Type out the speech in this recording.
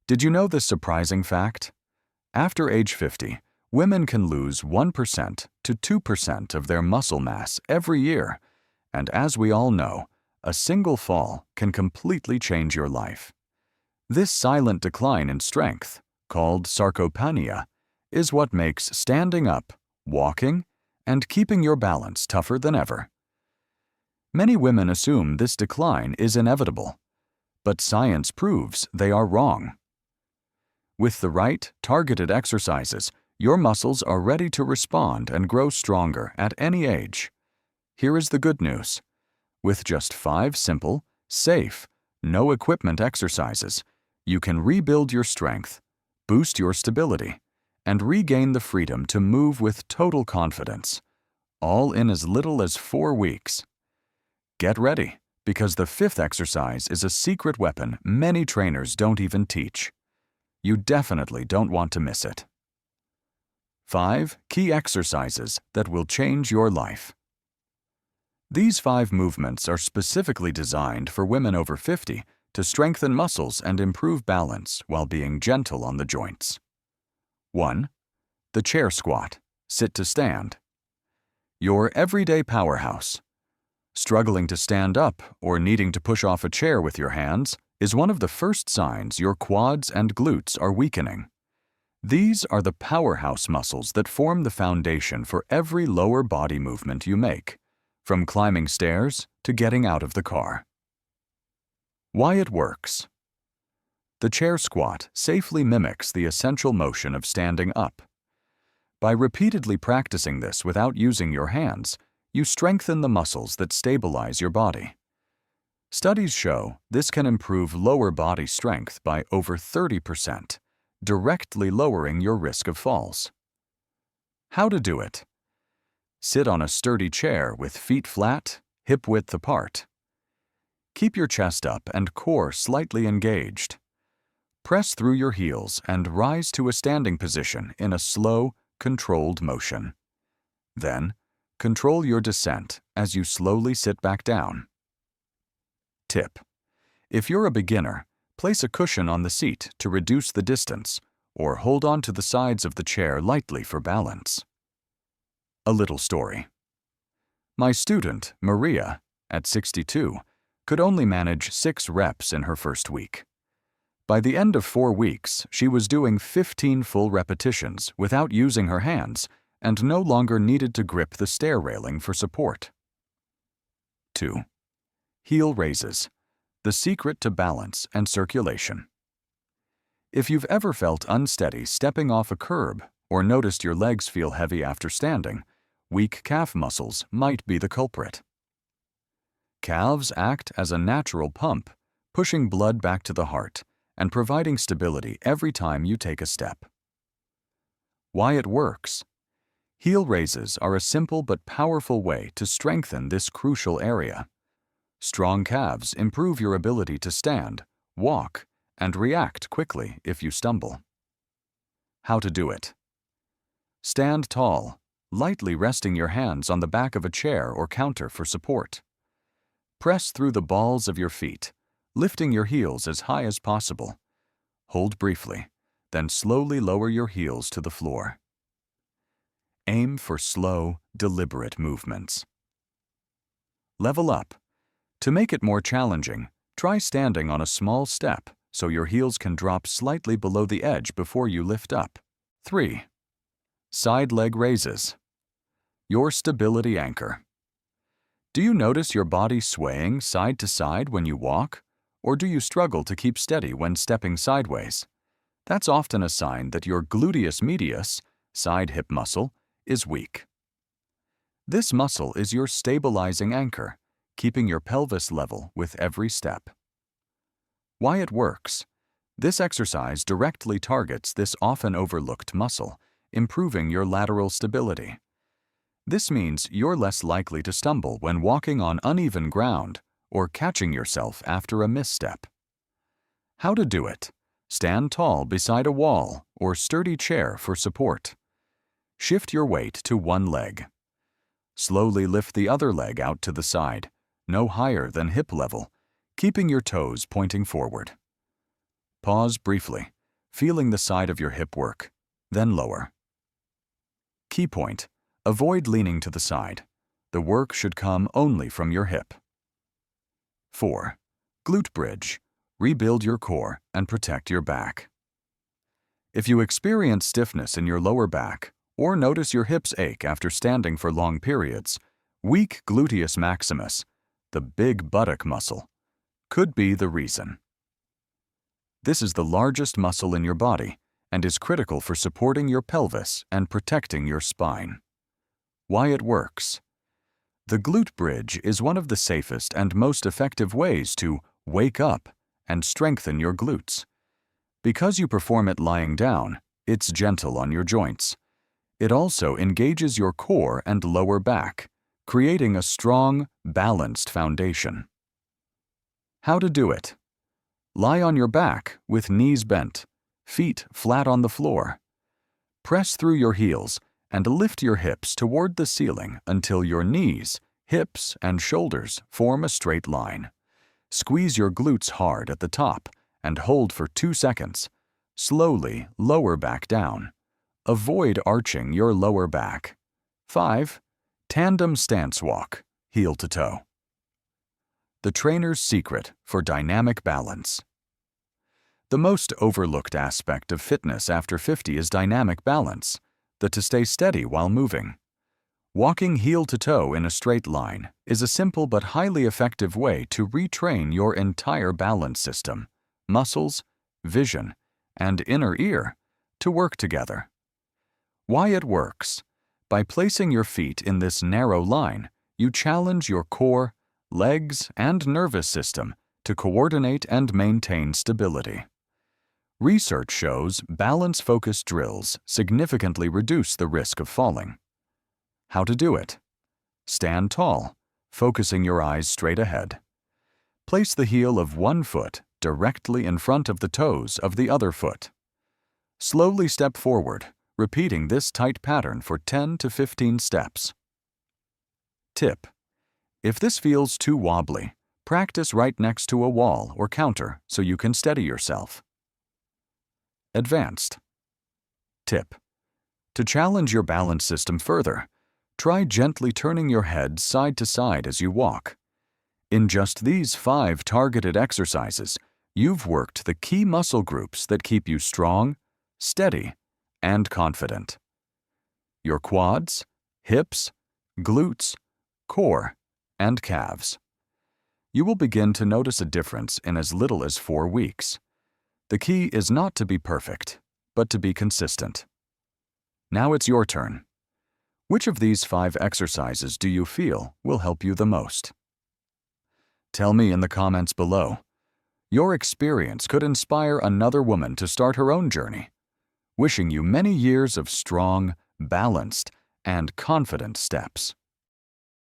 Did you know this surprising fact? After age 50, women can lose 1% to 2% of their muscle mass every year, and as we all know, a single fall can completely change your life. This silent decline in strength, called sarcopenia, is what makes standing up, walking, and keeping your balance tougher than ever. Many women assume this decline is inevitable, but science proves they are wrong. With the right, targeted exercises, your muscles are ready to respond and grow stronger at any age. Here is the good news. With just 5 simple, safe, no-equipment exercises, you can rebuild your strength, boost your stability, and regain the freedom to move with total confidence, all in as little as 4 weeks. Get ready, because the 5th exercise is a secret weapon many trainers don't even teach. You definitely don't want to miss it. 5 key exercises that will change your life. These 5 movements are specifically designed for women over 50 to strengthen muscles and improve balance while being gentle on the joints. 1. The chair squat, sit to stand. Your everyday powerhouse. Struggling to stand up or needing to push off a chair with your hands is one of the first signs your quads and glutes are weakening. These are the powerhouse muscles that form the foundation for every lower body movement you make, from climbing stairs to getting out of the car. Why it works. The chair squat safely mimics the essential motion of standing up. By repeatedly practicing this without using your hands, you strengthen the muscles that stabilize your body. Studies show this can improve lower body strength by over 30%, directly lowering your risk of falls. How to do it? Sit on a sturdy chair with feet flat, hip-width apart. Keep your chest up and core slightly engaged. Press through your heels and rise to a standing position in a slow, controlled motion. Then, control your descent as you slowly sit back down. Tip: if you're a beginner, place a cushion on the seat to reduce the distance, or hold on to the sides of the chair lightly for balance. A little story. My student, Maria, at 62, could only manage 6 reps in her first week. By the end of 4 weeks, she was doing 15 full repetitions without using her hands and no longer needed to grip the stair railing for support. 2. Heel raises, the secret to balance and circulation. If you've ever felt unsteady stepping off a curb or noticed your legs feel heavy after standing, weak calf muscles might be the culprit. Calves act as a natural pump, pushing blood back to the heart and providing stability every time you take a step. Why it works. Heel raises are a simple but powerful way to strengthen this crucial area. Strong calves improve your ability to stand, walk, and react quickly if you stumble. How to do it. Stand tall, lightly resting your hands on the back of a chair or counter for support. Press through the balls of your feet, lifting your heels as high as possible. Hold briefly, then slowly lower your heels to the floor. Aim for slow, deliberate movements. Level up. To make it more challenging, try standing on a small step so your heels can drop slightly below the edge before you lift up. 3. Side leg raises. Your stability anchor. Do you notice your body swaying side to side when you walk, or do you struggle to keep steady when stepping sideways? That's often a sign that your gluteus medius, side hip muscle, is weak. This muscle is your stabilizing anchor, keeping your pelvis level with every step. Why it works. This exercise directly targets this often overlooked muscle, improving your lateral stability. This means you're less likely to stumble when walking on uneven ground or catching yourself after a misstep. How to do it. Stand tall beside a wall or sturdy chair for support. Shift your weight to one leg. Slowly lift the other leg out to the side, no higher than hip level, keeping your toes pointing forward. Pause briefly, feeling the side of your hip work, then lower. Key point: avoid leaning to the side. The work should come only from your hip. 4. Glute bridge. Rebuild your core and protect your back. If you experience stiffness in your lower back or notice your hips ache after standing for long periods, weak gluteus maximus, the big buttock muscle, could be the reason. This is the largest muscle in your body and is critical for supporting your pelvis and protecting your spine. Why it works. The glute bridge is one of the safest and most effective ways to wake up and strengthen your glutes. Because you perform it lying down, it's gentle on your joints. It also engages your core and lower back, creating a strong, balanced foundation. How to do it? Lie on your back with knees bent, feet flat on the floor. Press through your heels and lift your hips toward the ceiling until your knees, hips, and shoulders form a straight line. Squeeze your glutes hard at the top and hold for 2 seconds. Slowly lower back down. Avoid arching your lower back. 5. Tandem Stance Walk, heel to toe. The trainer's secret for dynamic balance. The most overlooked aspect of fitness after 50 is dynamic balance, to stay steady while moving. Walking heel to toe in a straight line is a simple but highly effective way to retrain your entire balance system, muscles, vision, and inner ear to work together. Why it works. By placing your feet in this narrow line, you challenge your core, legs, and nervous system to coordinate and maintain stability. Research shows balance-focused drills significantly reduce the risk of falling. How to do it? Stand tall, focusing your eyes straight ahead. Place the heel of one foot directly in front of the toes of the other foot. Slowly step forward, repeating this tight pattern for 10 to 15 steps. Tip: if this feels too wobbly, practice right next to a wall or counter so you can steady yourself. Advanced. Tip: to challenge your balance system further, try gently turning your head side to side as you walk. In just these 5 targeted exercises, you've worked the key muscle groups that keep you strong, steady, and confident. Your quads, hips, glutes, core, and calves. You will begin to notice a difference in as little as 4 weeks. The key is not to be perfect, but to be consistent. Now it's your turn. Which of these 5 exercises do you feel will help you the most? Tell me in the comments below. Your experience could inspire another woman to start her own journey. Wishing you many years of strong, balanced, and confident steps.